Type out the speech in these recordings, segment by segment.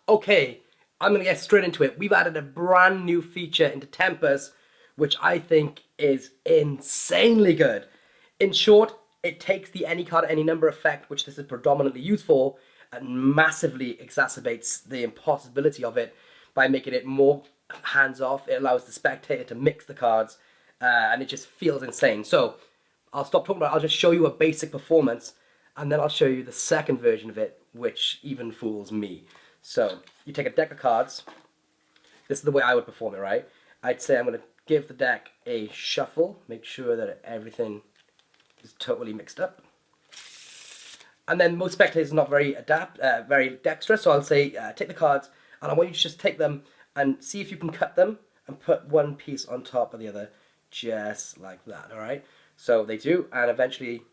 Okay, I'm going to get straight into it. We've added a brand new feature into Tempus, which I think is insanely good. In short, it takes the any card, any number effect, which this is predominantly used for, and massively exacerbates the impossibility of it by making it more hands-off. It allows the spectator to mix the cards, and it just feels insane. So I'll stop talking about it. I'll just show you a basic performance, and then I'll show you the second version of it, which even fools me. So you take a deck of cards. This is the way I would perform it, right? I'd say I'm going to give the deck a shuffle, make sure that everything is totally mixed up. And then most spectators are not very dexterous, so I'll say take the cards, and I want you to just take them and see if you can cut them and put one piece on top of the other, just like that, all right? So they do, and eventually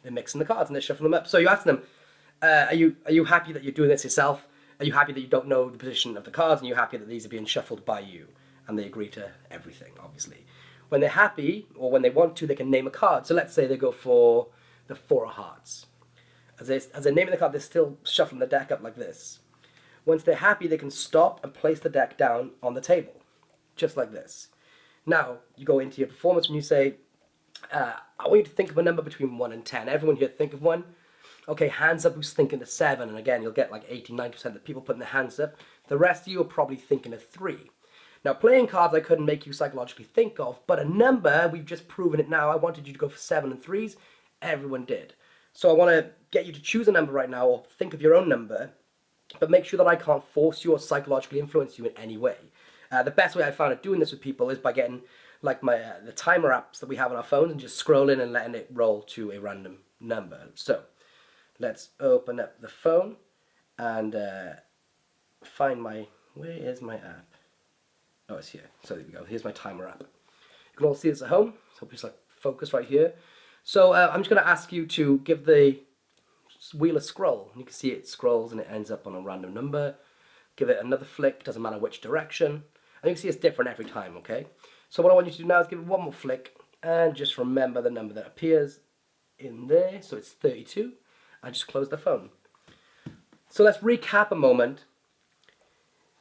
they're mixing the cards and they're shuffling them up. So you ask them, are you happy that you're doing this yourself? Are you happy that you don't know the position of the cards, and you're happy that these are being shuffled by you? And they agree to everything, obviously. When they're happy, or when they want to, they can name a card. So let's say they go for the Four of Hearts. As they're naming the card, they're still shuffling the deck up like this. Once they're happy, they can stop and place the deck down on the table, just like this. Now, you go into your performance and you say, I want you to think of a number between 1 and 10. Everyone here think of one. Okay, hands up who's thinking of 7, and again, you'll get like 89% of the people putting their hands up. The rest of you are probably thinking of 3. Now, playing cards I couldn't make you psychologically think of, but a number, we've just proven it now. I wanted you to go for 7 and 3s. Everyone did. So I want to get you to choose a number right now, or think of your own number, but make sure that I can't force you or psychologically influence you in any way. The best way I found of doing this with people is by getting like the timer apps that we have on our phones and just scrolling and letting it roll to a random number. So let's open up the phone and find where is my app? Oh, it's here. So there we go. Here's my timer app. You can all see this at home. So just like focus right here. So I'm just going to ask you to give the wheel a scroll. You can see it scrolls and it ends up on a random number. Give it another flick, doesn't matter which direction. And you can see it's different every time, okay? So what I want you to do now is give it one more flick and just remember the number that appears in there. So it's 32. And just close the phone. So let's recap a moment.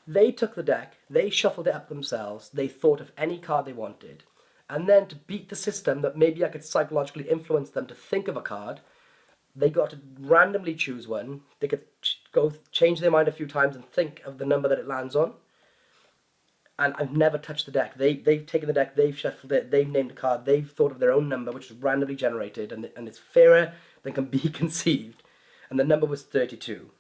They took the deck, they shuffled it up themselves, they thought of any card they wanted. And then to beat the system that maybe I could psychologically influence them to think of a card, they got to randomly choose one. They could change their mind a few times and think of the number that it lands on. And I've never touched the deck. They've taken the deck, they've shuffled it, they've named a card, they've thought of their own number, which is randomly generated, and it's fairer than can be conceived. And the number was 32.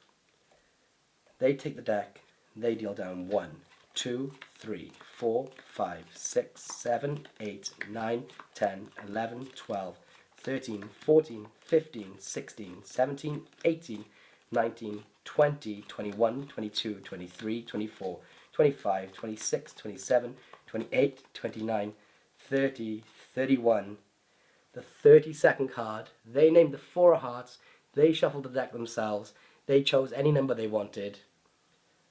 They take the deck, they deal down 1, 2, 3, 4, 5, 6, 7, 8, 9, 10, 11, 12, 13, 14, 15, 16, 17, 18, 19, 20, 21, 22, 23, 24, 25, 26, 27, 28, 29, 30, 31. The 32nd card, they named the Four of Hearts, they shuffled the deck themselves, they chose any number they wanted,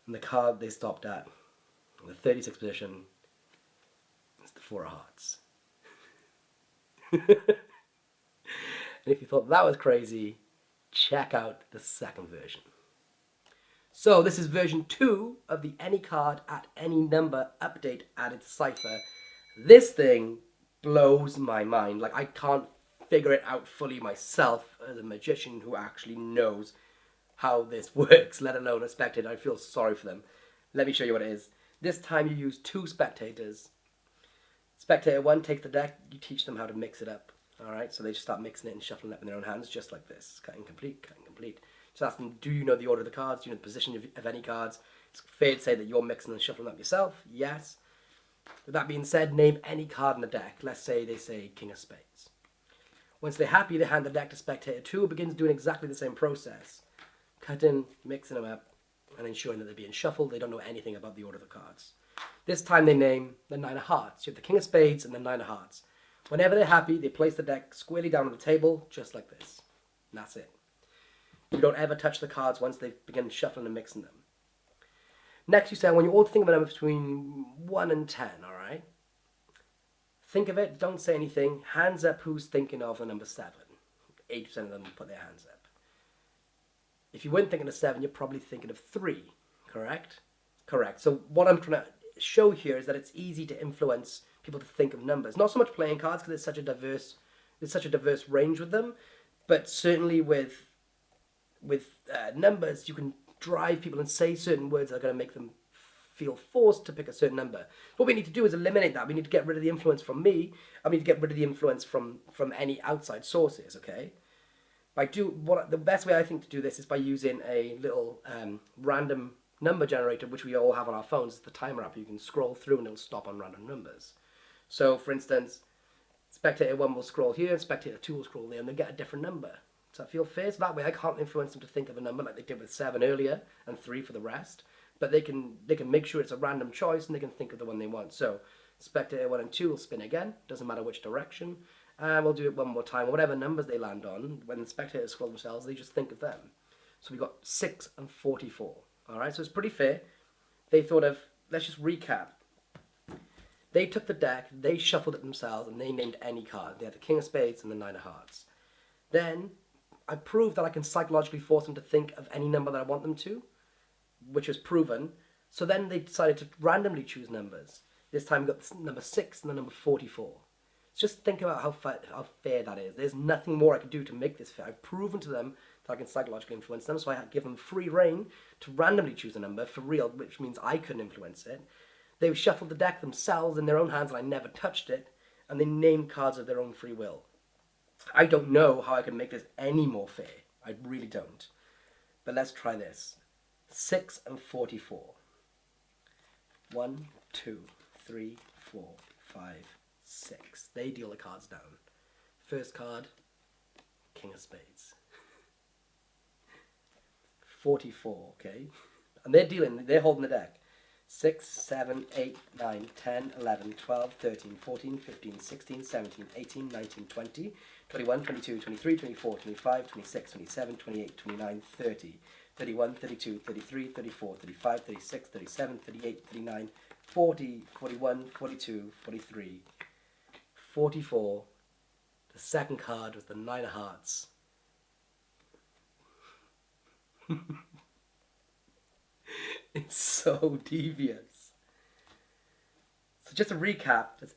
and the card they stopped at, in the 36th position, is the Four of Hearts. And if you thought that was crazy, check out the second version. So this is version 2 of the any card at any number update added to Cypher. This thing blows my mind. Like, I can't figure it out fully myself as a magician who actually knows how this works, let alone a spectator. I feel sorry for them. Let me show you what it is. This time you use 2 spectators. Spectator 1 takes the deck, you teach them how to mix it up. Alright, so they just start mixing it and shuffling it up in their own hands, just like this. Cutting complete, cutting complete. Just ask them, do you know the order of the cards? Do you know the position of any cards? It's fair to say that you're mixing and shuffling up yourself. Yes. With that being said, name any card in the deck. Let's say they say King of Spades. Once they're happy, they hand the deck to Spectator 2, who begins doing exactly the same process. Cutting, mixing them up, and ensuring that they're being shuffled. They don't know anything about the order of the cards. This time they name the Nine of Hearts. You have the King of Spades and the Nine of Hearts. Whenever they're happy, they place the deck squarely down on the table, just like this. And that's it. You don't ever touch the cards once they begin shuffling and mixing them. Next, you say, when you all think of a number between 1 and 10, alright? Think of it, don't say anything. Hands up who's thinking of the number 7. 80% of them put their hands up. If you weren't thinking of 7, you're probably thinking of 3, Correct? Correct. So what I'm trying to show here is that it's easy to influence people to think of numbers. Not so much playing cards because there's such a diverse range with them, but certainly with numbers, you can drive people and say certain words that are going to make them feel forced to pick a certain number. What we need to do is eliminate that. We need to get rid of the influence from me. I need to get rid of the influence from any outside sources. Okay. The best way I think to do this is by using a little random number generator, which we all have on our phones. It's the timer app. You can scroll through and it'll stop on random numbers. So, for instance, spectator 1 will scroll here, and spectator 2 will scroll there, and they'll get a different number. Does that feel fair? So that way I can't influence them to think of a number like they did with 7 earlier and 3 for the rest. But they can make sure it's a random choice, and they can think of the one they want. So spectator 1 and 2 will spin again. Doesn't matter which direction. And we'll do it one more time. Whatever numbers they land on, when the spectators scroll themselves, they just think of them. So we got 6 and 44. All right, so it's pretty fair. They thought of, let's just recap. They took the deck, they shuffled it themselves, and they named any card. They had the King of Spades and the Nine of Hearts. Then I proved that I can psychologically force them to think of any number that I want them to, which was proven. So then they decided to randomly choose numbers. This time we got the number 6 and the number 44. Just think about how fair that is. There's nothing more I can do to make this fair. I've proven to them that I can psychologically influence them, so I give them free reign to randomly choose a number for real, which means I couldn't influence it. They shuffled the deck themselves in their own hands, and I never touched it, and they named cards of their own free will. I don't know how I can make this any more fair. I really don't. But let's try this. 6 and 44. 1, 2, 3, 4, 5, 6. They deal the cards down. First card, King of Spades. 44, okay? And they're holding the deck. 6, 7, 8, 9, 10, 11, 12, 13, 14, 15, 16, 17, 18, 19, 20, 21, 22, 23, 24, 25, 26, 27, 28, 29, 30, 31, 32, 33, 34, 35, 36, 37, 38, 39, 40, 41, 42, 43, 44. The second card was the Nine of Hearts. It's so devious. So just to recap, there's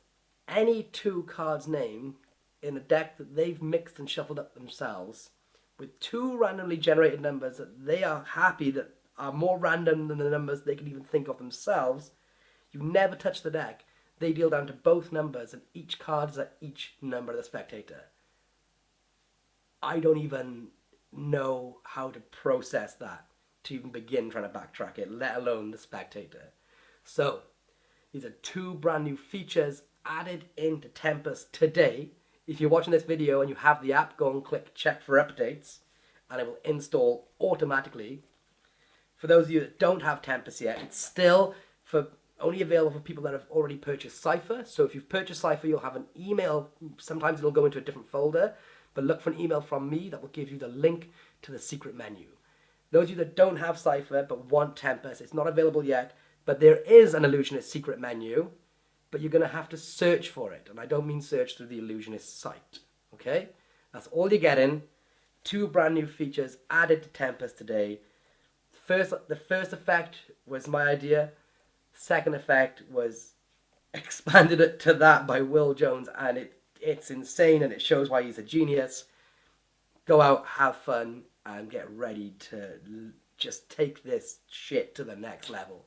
any two cards named in a deck that they've mixed and shuffled up themselves with two randomly generated numbers that they are happy that are more random than the numbers they can even think of themselves. You never touch the deck. They deal down to both numbers, and each card is at each number of the spectator. I don't even know how to process that to even begin trying to backtrack it, let alone the spectator. So, these are two brand new features added into Tempus today. If you're watching this video and you have the app, go and click check for updates, and it will install automatically. For those of you that don't have Tempus yet, it's still only available for people that have already purchased Cypher. So if you've purchased Cypher, you'll have an email. Sometimes it'll go into a different folder, but look for an email from me that will give you the link to the secret menu. Those of you that don't have Cypher but want Tempus, it's not available yet, but there is an Ellusionist secret menu, but you're going to have to search for it. And I don't mean search through the Ellusionist site, okay? That's all you're getting. Two brand new features added to Tempus today. The first effect was my idea. The second effect was expanded it to that by Will Jones, and it's insane, and it shows why he's a genius. Go out, have fun, and get ready to just take this shit to the next level.